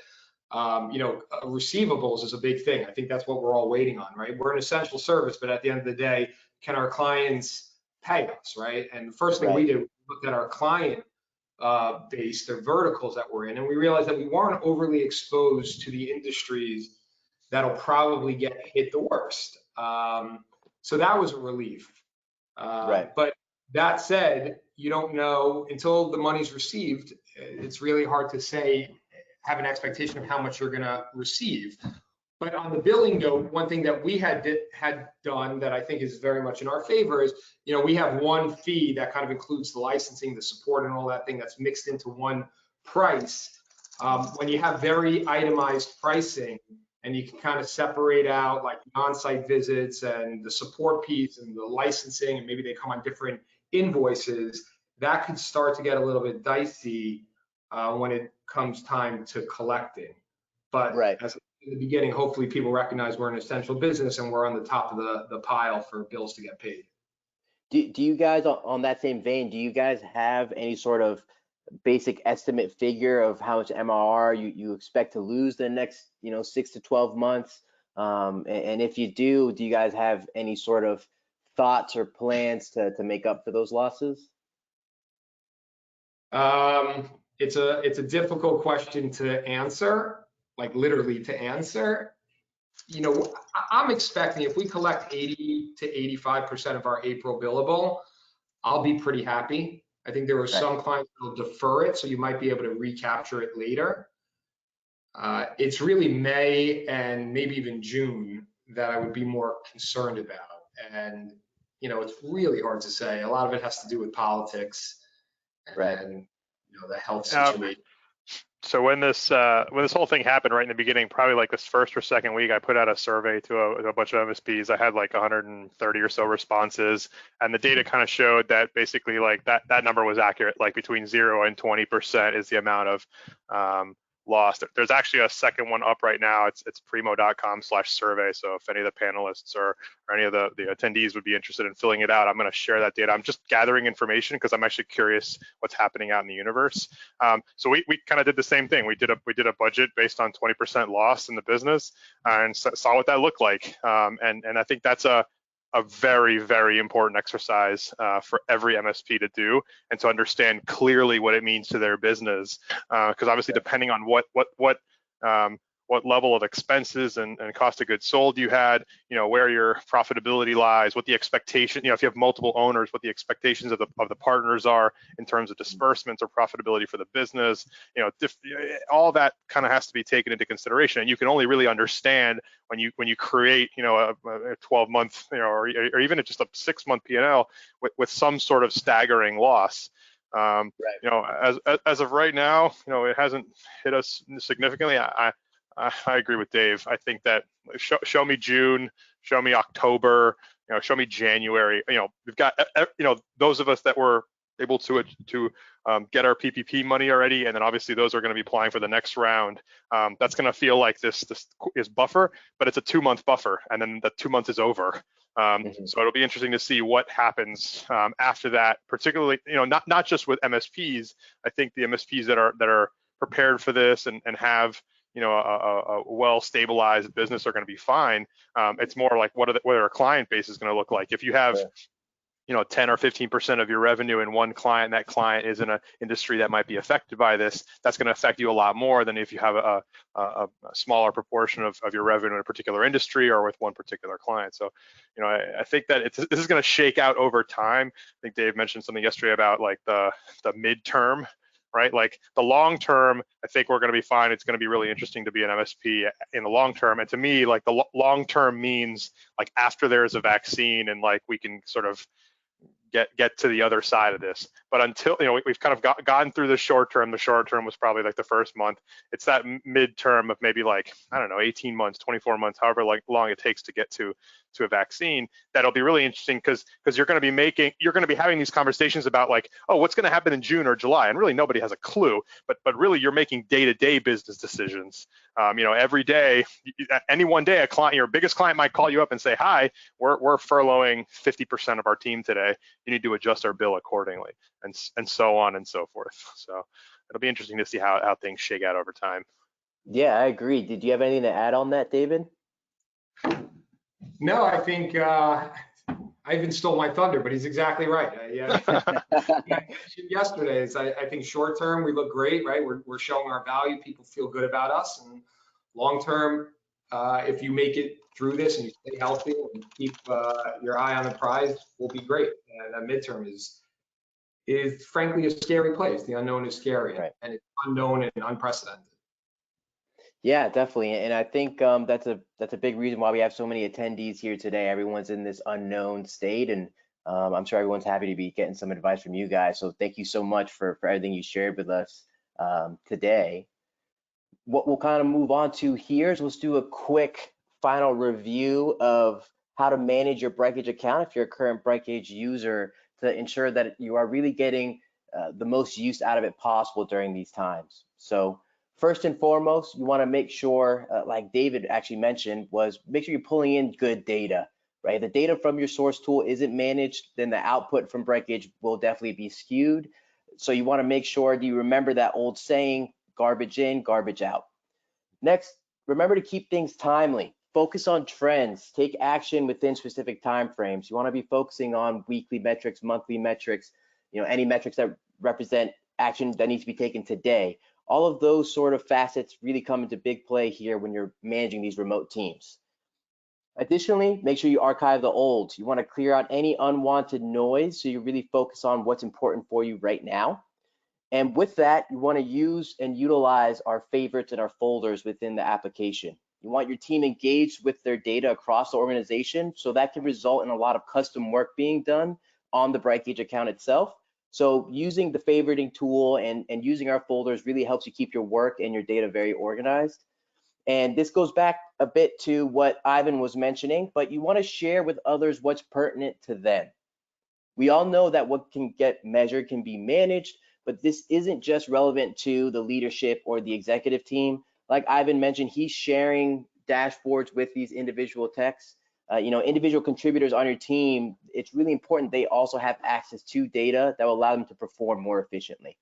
receivables is a big thing. I think that's what we're all waiting on, right? We're an essential service, but at the end of the day, can our clients pay us, right? And the first thing we did, we looked at our client base, the verticals that we're in, and we realized that we weren't overly exposed to the industries that'll probably get hit the worst. So that was a relief. But that said, you don't know until the money's received. It's really hard to say, have an expectation of how much you're going to receive. But on the billing note, one thing that we had done that I think is very much in our favor is, we have one fee that kind of includes the licensing, the support, and all that thing that's mixed into one price. When you have very itemized pricing and you can kind of separate out like on-site visits and the support piece and the licensing, and maybe they come on different invoices, that could start to get a little bit dicey when it comes time to collecting. But as in the beginning, hopefully people recognize we're an essential business and we're on the top of the pile for bills to get paid. Do you guys, on that same vein, do you guys have any sort of basic estimate figure of how much MRR you expect to lose the next 6 to 12 months? And if you do you guys have any sort of thoughts or plans to make up for those losses? It's a difficult question to answer, like literally to answer. I'm expecting if we collect 80 to 85% of our April billable, I'll be pretty happy. I think there were some clients that will defer it, so you might be able to recapture it later. It's really May and maybe even June that I would be more concerned about. And, it's really hard to say. A lot of it has to do with politics and the health situation. So when this whole thing happened right in the beginning, probably like this first or second week, I put out a survey to a bunch of MSPs. I had like 130 or so responses, and the data kind of showed that basically like that number was accurate. Like between 0 and 20% is the amount of loss. There's actually a second one up right now. It's preemo.com/survey. So if any of the panelists or any of the attendees would be interested in filling it out, I'm going to share that data. I'm just gathering information because I'm actually curious what's happening out in the universe. So we kind of did the same thing. We did a budget based on 20% loss in the business and saw what that looked like. And I think that's a very, very important exercise for every MSP to do, and to understand clearly what it means to their business. Because obviously, depending on what what level of expenses and cost of goods sold you had, where your profitability lies, what the expectation, if you have multiple owners, what the expectations of the partners are in terms of disbursements or profitability for the business. All that kind of has to be taken into consideration, and you can only really understand when you create a 12-month or even just a 6-month P&L with some sort of staggering loss. As of right now, it hasn't hit us significantly. I agree with Dave. I think that show me June, show me October, show me January. We've got those of us that were able to get our PPP money already, and then obviously those are going to be applying for the next round. That's going to feel like this is buffer, but it's a 2-month buffer, and then the 2 months is over. So it'll be interesting to see what happens after that, particularly not just with MSPs. I think the MSPs that are prepared for this and have a well stabilized business are going to be fine. It's more like what our client base is going to look like. If you have 10 or 15% of your revenue in one client, and that client is in an industry that might be affected by this, that's going to affect you a lot more than if you have a smaller proportion of your revenue in a particular industry or with one particular client. So, I think that this is going to shake out over time. I think Dave mentioned something yesterday about like the midterm, right? Like the long term, I think we're going to be fine. It's going to be really interesting to be an MSP in the long term. And to me, like the long term means like after there's a vaccine and like we can sort of get to the other side of this. But until we've kind of gotten through the short term. The short term was probably like the first month. It's that midterm of maybe like 18 months, 24 months, however long it takes to get to a vaccine. That'll be really interesting because you're going to be having these conversations about like, oh, what's going to happen in June or July, and really nobody has a clue. But really you're making day-to-day business decisions. Every day, any one day, a client, your biggest client might call you up and say, hi, we're furloughing 50% of our team today. You need to adjust our bill accordingly, and so on and so forth. So it'll be interesting to see how things shake out over time. Yeah, I agree. Did you have anything to add on that, David? No, I think Ivan stole my thunder, but he's exactly right. I mentioned yesterday is I think short term we look great, right? We're showing our value. People feel good about us, and long term, if you make it through this and you stay healthy and keep your eye on the prize, will be great. That midterm is frankly a scary place. The unknown is scary, right? And it's unknown and unprecedented. Yeah, definitely. And I think that's a big reason why we have so many attendees here today. Everyone's in this unknown state, and I'm sure everyone's happy to be getting some advice from you guys. So thank you so much for everything you shared with us today. What we'll kind of move on to here is let's do a quick final review of how to manage your Brightgauge account if you're a current Brightgauge user, to ensure that you are really getting the most use out of it possible during these times. So first and foremost, you want to make sure, like David actually mentioned, make sure you're pulling in good data, right? The data from your source tool isn't managed, then the output from Brightgauge will definitely be skewed. So you want to make sure you remember that old saying, garbage in, garbage out. Next, remember to keep things timely. Focus on trends. Take action within specific time frames. You want to be focusing on weekly metrics, monthly metrics, any metrics that represent action that needs to be taken today. All of those sort of facets really come into big play here when you're managing these remote teams. Additionally, make sure you archive the old. You want to clear out any unwanted noise so you really focus on what's important for you right now. And with that, you want to use and utilize our favorites and our folders within the application. You want your team engaged with their data across the organization, so that can result in a lot of custom work being done on the Brightgauge account itself. So using the favoriting tool and using our folders really helps you keep your work and your data very organized. And this goes back a bit to what Ivan was mentioning, but you want to share with others what's pertinent to them. We all know that what can get measured can be managed, but this isn't just relevant to the leadership or the executive team. Like Ivan mentioned, he's sharing dashboards with these individual techs. Individual contributors on your team, it's really important they also have access to data that will allow them to perform more efficiently.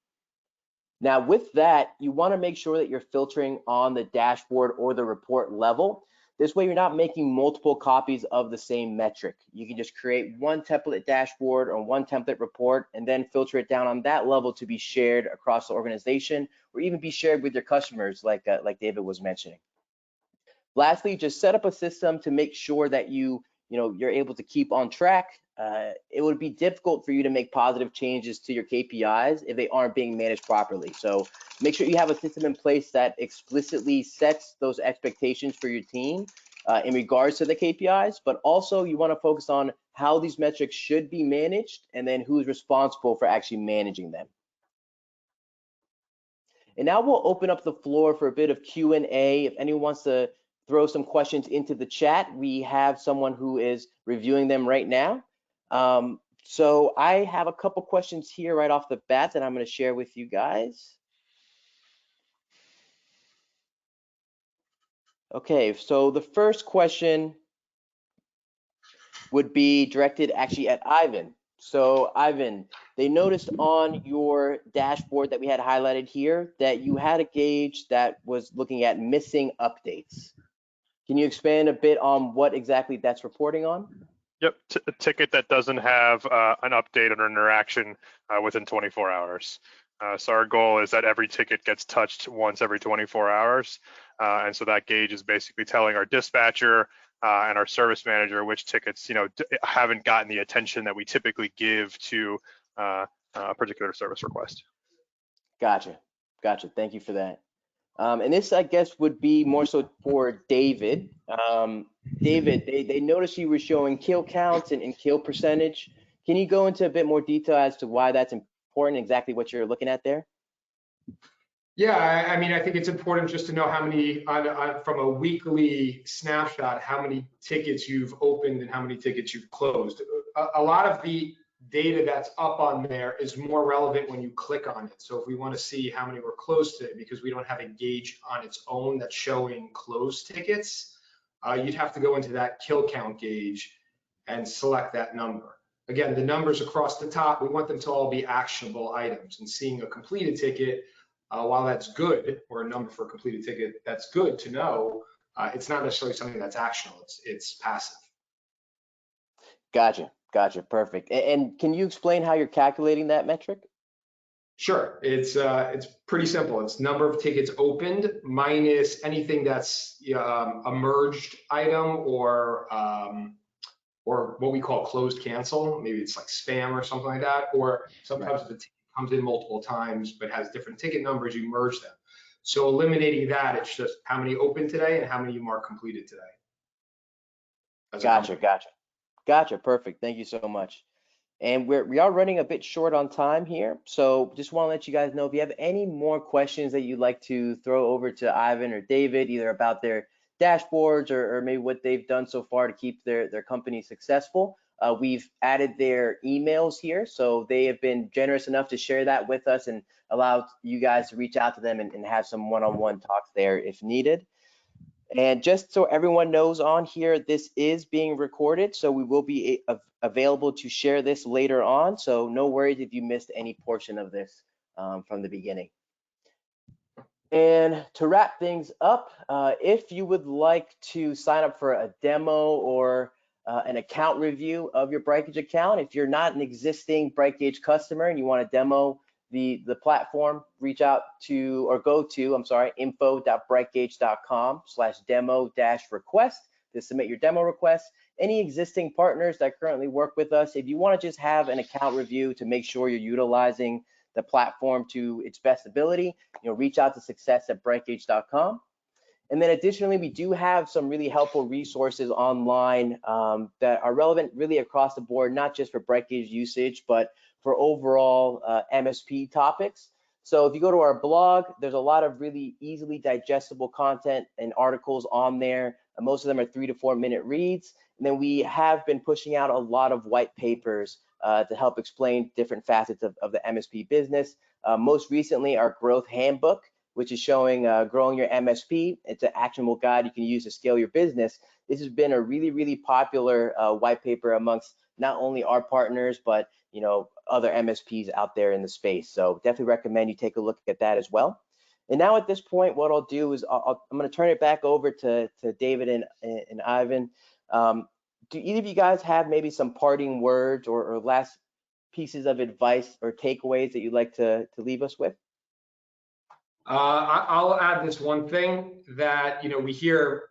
Now, with that, you want to make sure that you're filtering on the dashboard or the report level. This way, you're not making multiple copies of the same metric. You can just create one template dashboard or one template report and then filter it down on that level to be shared across the organization or even be shared with your customers like David was mentioning. Lastly, just set up a system to make sure that you're able to keep on track. It would be difficult for you to make positive changes to your KPIs if they aren't being managed properly. So make sure you have a system in place that explicitly sets those expectations for your team in regards to the KPIs, but also you want to focus on how these metrics should be managed and then who's responsible for actually managing them. And now we'll open up the floor for a bit of Q&A. If anyone wants to throw some questions into the chat, we have someone who is reviewing them right now. So I have a couple questions here right off the bat that I'm going to share with you guys. Okay, so the first question would be directed actually at Ivan. So Ivan, they noticed on your dashboard that we had highlighted here that you had a gauge that was looking at missing updates. Can you expand a bit on what exactly that's reporting on? Yep, a ticket that doesn't have an update or interaction within 24 hours. So our goal is that every ticket gets touched once every 24 hours. And so that gauge is basically telling our dispatcher and our service manager which tickets, haven't gotten the attention that we typically give to a particular service request. Gotcha. Thank you for that. And this, I guess, would be more so for David. David, they noticed you were showing kill counts and kill percentage. Can you go into a bit more detail as to why that's important, exactly what you're looking at there? Yeah, I mean, I think it's important just to know how many, from a weekly snapshot, how many tickets you've opened and how many tickets you've closed. A lot of the data that's up on there is more relevant when you click on it. So if we want to see how many were closed today, because we don't have a gauge on its own that's showing closed tickets, you'd have to go into that kill count gauge and select that number. Again, the numbers across the top, we want them to all be actionable items, and seeing a completed ticket, while that's good, or a number for a completed ticket, that's good to know, it's not necessarily something that's actionable, it's passive. Gotcha, perfect. And can you explain how you're calculating that metric? Sure, it's pretty simple. It's number of tickets opened minus anything that's a merged item or what we call closed cancel. Maybe it's like spam or something like that. Or sometimes if the ticket comes in multiple times but has different ticket numbers, you merge them. So eliminating that, it's just how many opened today and how many you mark completed today. Gotcha. Perfect. Thank you so much. And we are running a bit short on time here, so just want to let you guys know if you have any more questions that you'd like to throw over to Ivan or David, either about their dashboards or maybe what they've done so far to keep their company successful. We've added their emails here, so they have been generous enough to share that with us and allow you guys to reach out to them and have some one-on-one talks there if needed. And just so everyone knows on here, this is being recorded, so we will be available to share this later on. So no worries if you missed any portion of this from the beginning. And to wrap things up, if you would like to sign up for a demo or an account review of your Brightgauge account, if you're not an existing Brightgauge customer and you want to demo the platform, reach out to or go to, info.brightgauge.com/demo-request to submit your demo request. Any existing partners that currently work with us, if you want to just have an account review to make sure you're utilizing the platform to its best ability, reach out to success@brightgauge.com. And then additionally, we do have some really helpful resources online that are relevant really across the board, not just for Brightgauge usage, but for overall MSP topics. So if you go to our blog, there's a lot of really easily digestible content and articles on there. Most of them are 3 to 4 minute reads. And then we have been pushing out a lot of white papers to help explain different facets of the MSP business. Most recently, our growth handbook, which is showing growing your MSP. It's an actionable guide you can use to scale your business. This has been a really, really popular white paper amongst not only our partners, but other MSPs out there in the space. So definitely recommend you take a look at that as well. And now at this point, what I'll do is I'm going to turn it back over to David and Ivan. Do either of you guys have maybe some parting words or last pieces of advice or takeaways that you'd like to leave us with? I'll add this one thing that we hear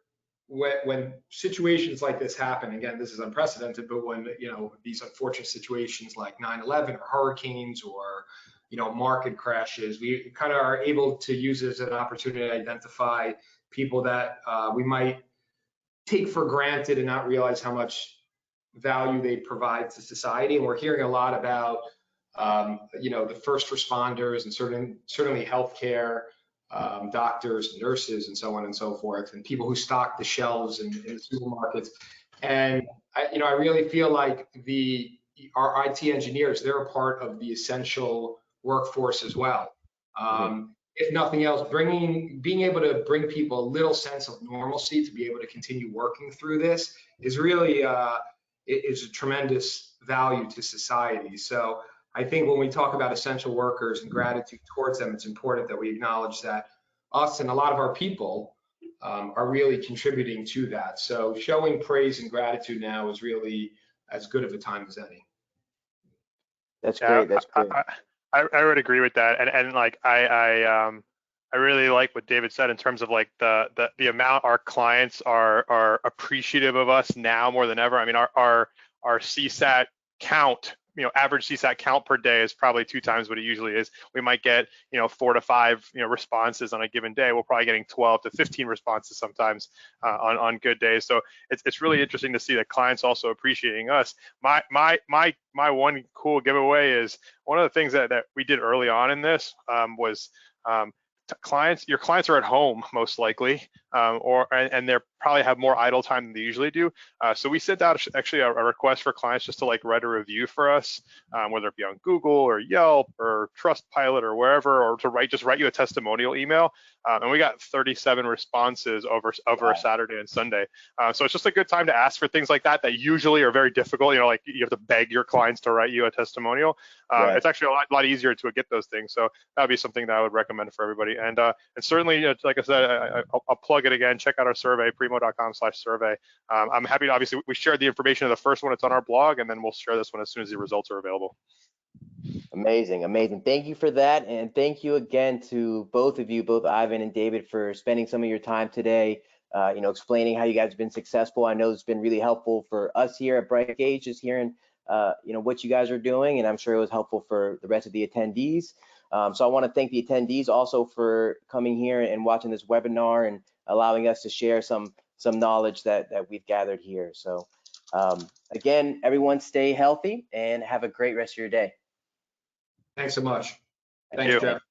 when situations like this happen, again, this is unprecedented, but when, you know, these unfortunate situations like 9/11 or hurricanes or, you know, market crashes, we kind of are able to use it as an opportunity to identify people that we might take for granted and not realize how much value they provide to society. And we're hearing a lot about, you know, the first responders and certainly healthcare, doctors, nurses, and so on and so forth, and people who stock the shelves in the supermarkets. And you know, I really feel like our IT engineers, they're a part of the essential workforce as well. If nothing else, being able to bring people a little sense of normalcy to be able to continue working through this is really is a tremendous value to society. So I think when we talk about essential workers and gratitude towards them, it's important that we acknowledge that us and a lot of our people are really contributing to that. So showing praise and gratitude now is really as good of a time as any. That's great. That's great. I would agree with that, and like I really like what David said in terms of like the amount our clients are appreciative of us now more than ever. I mean, our CSAT count, you know, average CSAT count per day is probably 2 times what it usually is. We might get, you know, 4 to 5, you know, responses on a given day. We're probably getting 12 to 15 responses sometimes on good days. So it's really interesting to see that clients also appreciating us. My one cool giveaway is one of the things that we did early on in this was your clients are at home most likely, and they probably have more idle time than they usually do. So we sent out actually a request for clients just to like write a review for us, whether it be on Google or Yelp or Trustpilot or wherever, or to write you a testimonial email. And we got 37 responses over a Saturday and Sunday. So it's just a good time to ask for things like that usually are very difficult. You know, like you have to beg your clients to write you a testimonial. It's actually a lot easier to get those things. So that'd be something that I would recommend for everybody. And certainly, you know, like I said, I'll plug it again. Check out our survey, preemo.com/survey. I'm happy to, obviously, we shared the information of the first one. It's on our blog, and then we'll share this one as soon as the results are available. Amazing, amazing. Thank you for that. And thank you again to both of you, both Ivan and David, for spending some of your time today, you know, explaining how you guys have been successful. I know it's been really helpful for us here at Brightgauge, just hearing, you know, what you guys are doing. And I'm sure it was helpful for the rest of the attendees. So I want to thank the attendees also for coming here and watching this webinar and allowing us to share some knowledge that we've gathered here. So again, everyone stay healthy and have a great rest of your day. Thanks so much. Thanks, Jeff.